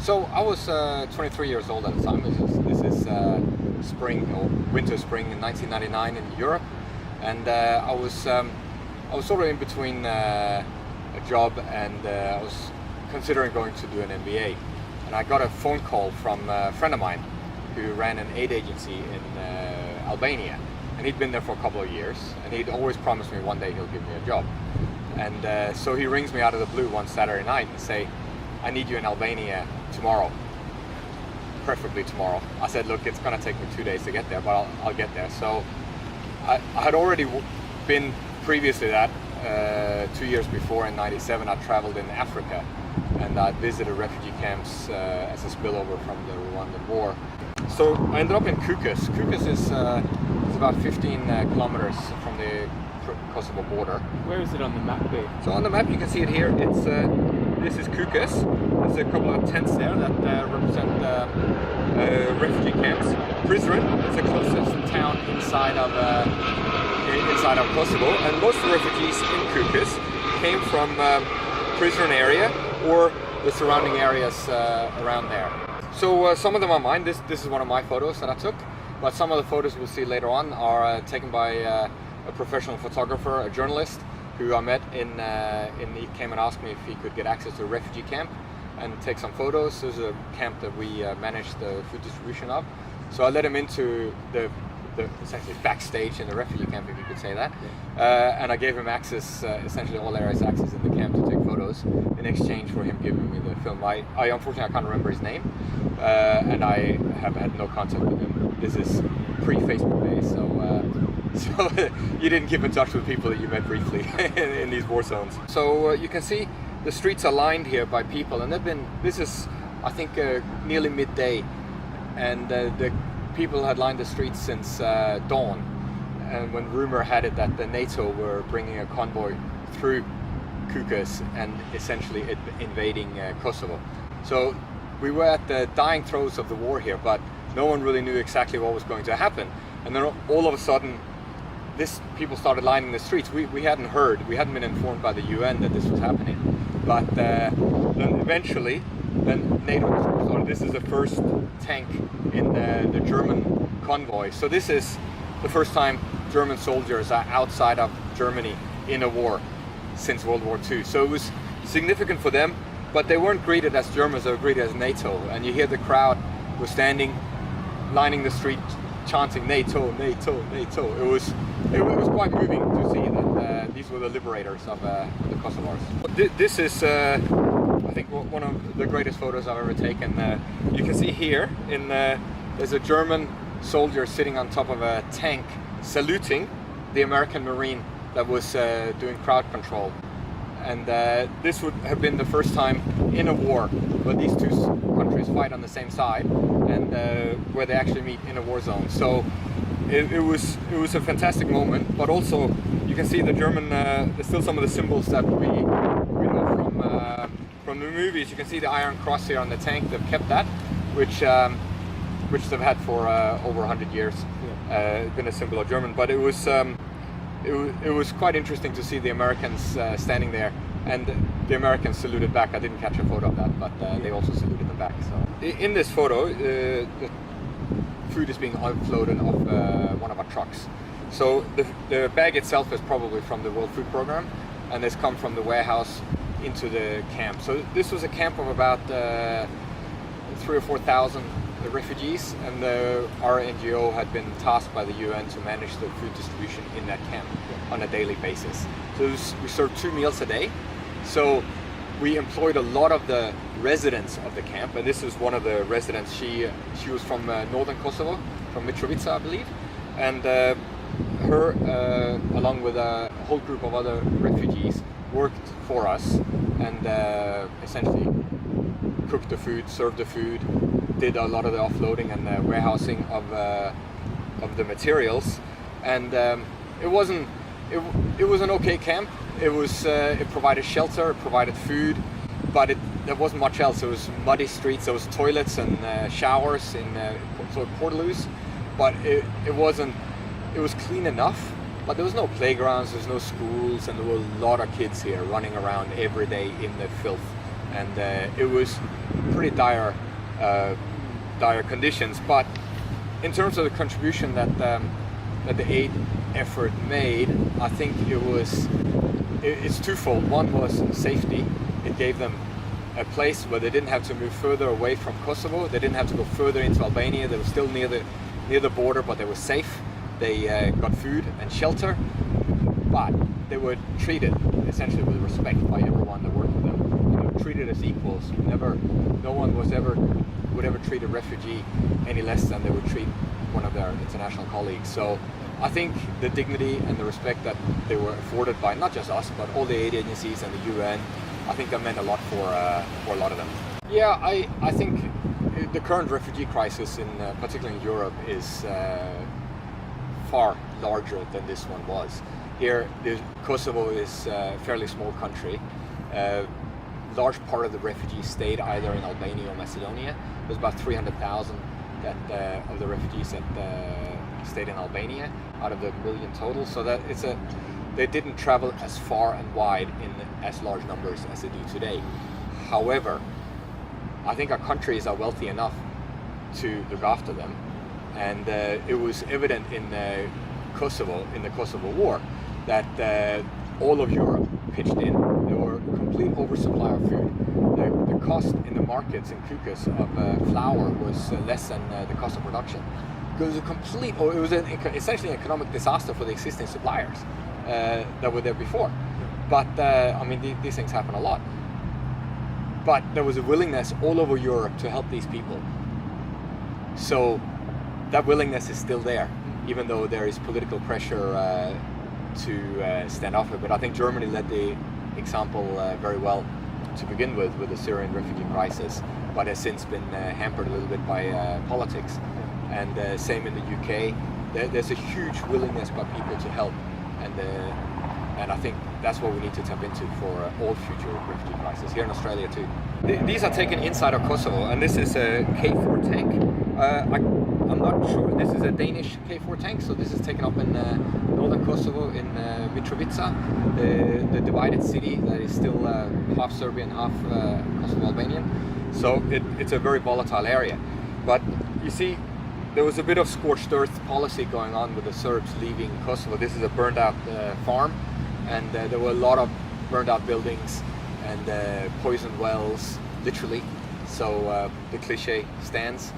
So I was 23 years old at the time. This is spring or winter spring in 1999 in Europe, and I was sort of in between a job, and I was considering going to do an MBA, and I got a phone call from a friend of mine who ran an aid agency in Albania, and he'd been there for a couple of years, and he'd always promised me one day he'll give me a job. And so he rings me out of the blue one Saturday night and say, I need you in Albania tomorrow, preferably tomorrow. I said, look, it's gonna take me 2 days to get there, but I'll get there. So I had already been previously that, 2 years before in '97, I traveled in Africa, and I visited refugee camps as a spillover from the Rwandan war. So I ended up in Kukës. Kukës is about 15 kilometers from the Kosovo border. Where is it on the map there? So on the map you can see it here. It's this is Kukës. There's a couple of tents there that represent refugee camps. Prizren is the closest town inside of Kosovo, and most of the refugees in Kukës came from Prizren area or the surrounding areas around there. So some of them are mine. This is one of my photos that I took, but some of the photos we'll see later on are taken by a professional photographer, a journalist who I met he came and asked me if he could get access to a refugee camp and take some photos. There's a camp that we managed the food distribution of. So I let him into the essentially backstage in the refugee camp, if you could say that. And I gave him access, essentially all areas access in the camp to take photos in exchange for him giving me the film. I unfortunately I can't remember his name, and I have had no contact with him. This is pre-Facebook days, so you didn't keep in touch with people that you met briefly in these war zones. So you can see the streets are lined here by people, and this is, I think, nearly midday, and the people had lined the streets since dawn, and when rumor had it that the NATO were bringing a convoy through Kukës and essentially invading Kosovo. So we were at the dying throes of the war here, but no one really knew exactly what was going to happen. And then all of a sudden, people started lining the streets. We hadn't been informed by the UN that this was happening. But then eventually, NATO started. This is the first tank in the German convoy. So this is the first time German soldiers are outside of Germany in a war since World War II. So it was significant for them, but they weren't greeted as Germans, they were greeted as NATO. And you hear the crowd was standing, lining the street, chanting NATO, NATO, NATO. It was quite moving to see that these were the liberators of the Kosovars. This is, I think, one of the greatest photos I've ever taken. You can see here, there's a German soldier sitting on top of a tank saluting the American Marine that was doing crowd control. And this would have been the first time in a war where these two countries fight on the same side, and where they actually meet in a war zone. So it was a fantastic moment. But also you can see the German. There's still some of the symbols that we know from the movies. You can see the Iron Cross here on the tank. They've kept that, which they've had for over 100 years. Been a symbol of German. But it was quite interesting to see the Americans standing there, and the Americans saluted back. I didn't catch a photo of that, but they also saluted them back. So in this photo, the food is being unloaded off one of our trucks. So the bag itself is probably from the World Food Program, and it's come from the warehouse into the camp. So this was a camp of about 3,000 or 4,000 refugees, and our NGO had been tasked by the UN to manage the food distribution in that camp on a daily basis. So we served 2 meals a day. So we employed a lot of the residents of the camp, and this is one of the residents. She was from northern Kosovo, from Mitrovica, I believe, and her, along with a whole group of other refugees, worked for us and essentially cooked the food, served the food, did a lot of the offloading and the warehousing of the materials. And it was an okay camp. It provided shelter, it provided food, but there wasn't much else. It was muddy streets, there was toilets and showers in sort of portaloos, but it was clean enough, but there was no playgrounds, there was no schools, and there were a lot of kids here running around every day in the filth and it was pretty dire conditions. But in terms of the contribution that the aid effort made, I think it's twofold. One was safety. It gave them a place where they didn't have to move further away from Kosovo. They didn't have to go further into Albania. They were still near the border, but they were safe. They got food and shelter, but they were treated essentially with respect by everyone that worked with them. They were treated as equals. No one would ever treat a refugee any less than they would treat one of their international colleagues. So I think the dignity and the respect that they were afforded by not just us, but all the aid agencies and the UN, I think that meant a lot for a lot of them. Yeah, I think the current refugee crisis, particularly in Europe, is far larger than this one was. Here, Kosovo is a fairly small country. Large part of the refugees stayed either in Albania or Macedonia. There's about 300,000 of the refugees that stayed in Albania out of the million total. So that they didn't travel as far and wide in as large numbers as they do today. However, I think our countries are wealthy enough to look after them, and it was evident in the Kosovo War that all of Europe pitched in. There were a complete oversupply of food. The cost in the markets in Kukës of flour was less than the cost of production. It was essentially an economic disaster for the existing suppliers that were there before. But I mean, these things happen a lot. But there was a willingness all over Europe to help these people. So that willingness is still there, even though there is political pressure to stand off it. But I think Germany led the example very well to begin with the Syrian refugee crisis, but has since been hampered a little bit by politics. And same in the UK. There's a huge willingness by people to help, and I think that's what we need to tap into for all future refugee crises here in Australia too. These are taken inside of Kosovo, and this is a K4 tank. I'm not sure. This is a Danish K4 tank, so this is taken up in northern Kosovo in Mitrovica, the divided city that is still half Serbian, half Kosovo Albanian. So it's a very volatile area. But you see, there was a bit of scorched earth policy going on with the Serbs leaving Kosovo. This is a burned out farm, and there were a lot of burned out buildings and poisoned wells, literally. So the cliche stands.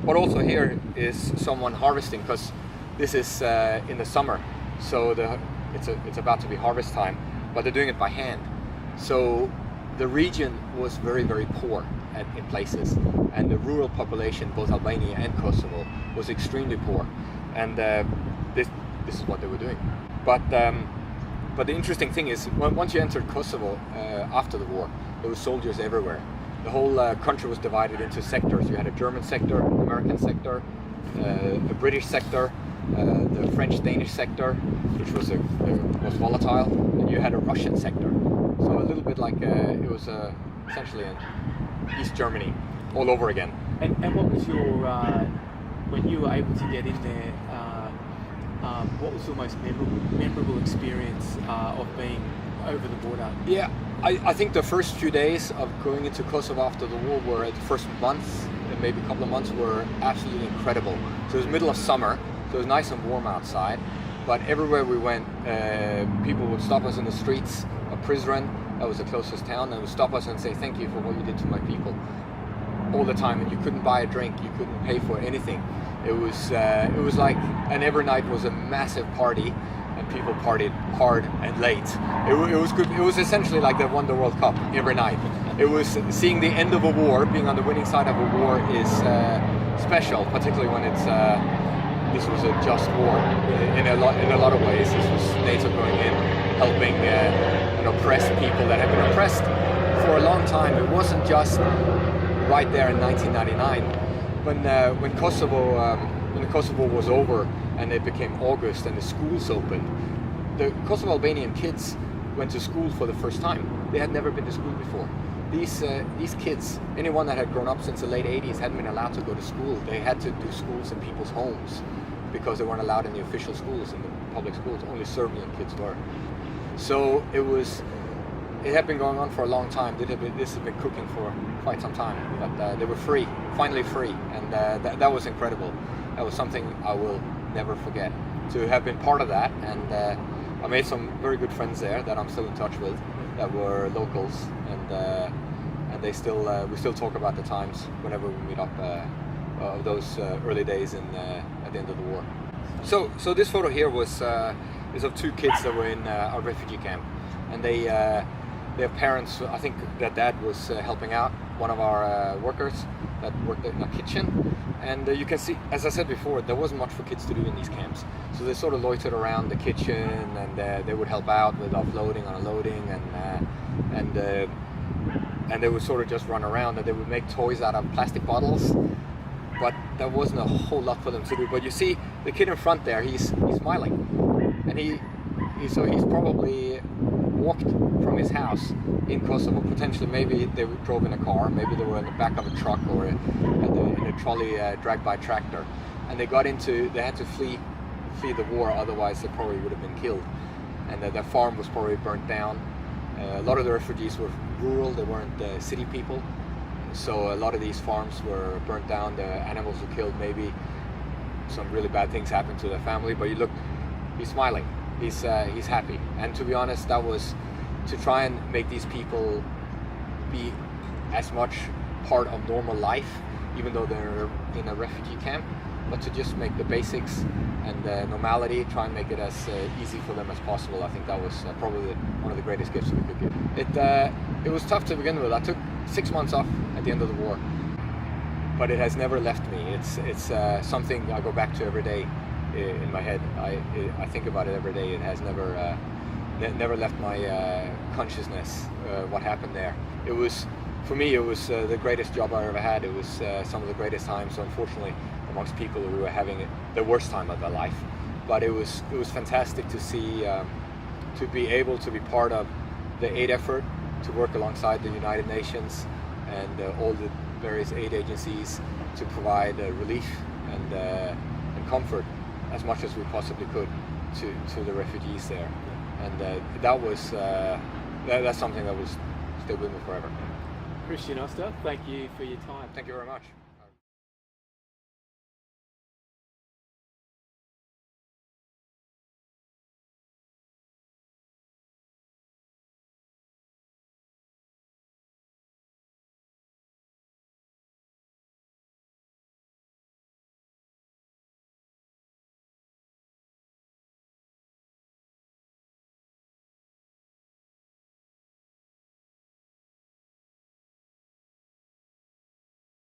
But also here is someone harvesting, because this is in the summer, so it's about to be harvest time, but they're doing it by hand. So the region was very, very poor in places, and the rural population, both Albania and Kosovo, was extremely poor, and this is what they were doing. But the interesting thing is, once you entered Kosovo after the war, there were soldiers everywhere. The whole country was divided into sectors. You had a German sector, an American sector, a British sector, the French-Danish sector, which was the most volatile, and you had a Russian sector. So a little bit like it was essentially in East Germany all over again. And what was your, when you were able to get in there, what was your most memorable experience of being over the border? Yeah, I think the first few days of going into Kosovo after the war were, the first month, and maybe a couple of months, were absolutely incredible. So it was middle of summer, so it was nice and warm outside, but everywhere we went, people would stop us in the streets of Prizren, that was the closest town, and would stop us and say thank you for what you did to my people. All the time, and you couldn't buy a drink, you couldn't pay for anything. It was like, and every night was a massive party, and people partied hard and late. It was good. It was essentially like they won the World Cup every night. It was seeing the end of a war, being on the winning side of a war is special, particularly when it's this was a just war in a lot of ways. This was NATO going in, helping oppressed people that have been oppressed for a long time. It wasn't just right there in 1999 when Kosovo was over and it became August and the schools opened. The Kosovo Albanian kids went to school for the first time. They had never been to school before. These kids, anyone that had grown up since the late 80s, hadn't been allowed to go to school. They had to do schools in people's homes because they weren't allowed in the official schools, in the public schools. Only Serbian kids were. So it was it had been going on for a long time. This had been cooking for quite some time, but they were free, finally free, and that was incredible. That was something I will never forget. To have been part of that, and I made some very good friends there that I'm still in touch with, that were locals, and they still we still talk about the times whenever we meet up of those early days at the end of the war. So this photo here is of two kids that were in our refugee camp, and their parents, I think their dad was helping out one of our workers that worked in a kitchen, and you can see, as I said before, there wasn't much for kids to do in these camps, so they sort of loitered around the kitchen, and they would help out with offloading, unloading, and they would sort of just run around, and they would make toys out of plastic bottles, but there wasn't a whole lot for them to do. But you see the kid in front there, he's smiling, and he's probably walked from his house in Kosovo. Potentially, maybe they drove in a car, maybe they were in the back of a truck or in a trolley dragged by a tractor, and they had to flee the war, otherwise they probably would have been killed, and their farm was probably burnt down. A lot of the refugees were rural, they weren't city people, so a lot of these farms were burnt down, the animals were killed, maybe some really bad things happened to their family, but you look, he's smiling, he's happy. And to be honest, that was to try and make these people be as much part of normal life, even though they're in a refugee camp, but to just make the basics and normality, try and make it as easy for them as possible. I think that was probably one of the greatest gifts we could give. It was tough to begin with. I took 6 months off at the end of the war, but it has never left me. It's something I go back to every day in my head. I think about it every day. It has never left my consciousness what happened there. It was, for me, it was the greatest job I ever had. It was some of the greatest times, unfortunately, amongst people who were having the worst time of their life. But it was fantastic to see, to be able to be part of the aid effort, to work alongside the United Nations and all the various aid agencies to provide relief and comfort as much as we possibly could to the refugees there. And that's something that will stay with me forever. Christian Oster, thank you for your time. Thank you very much.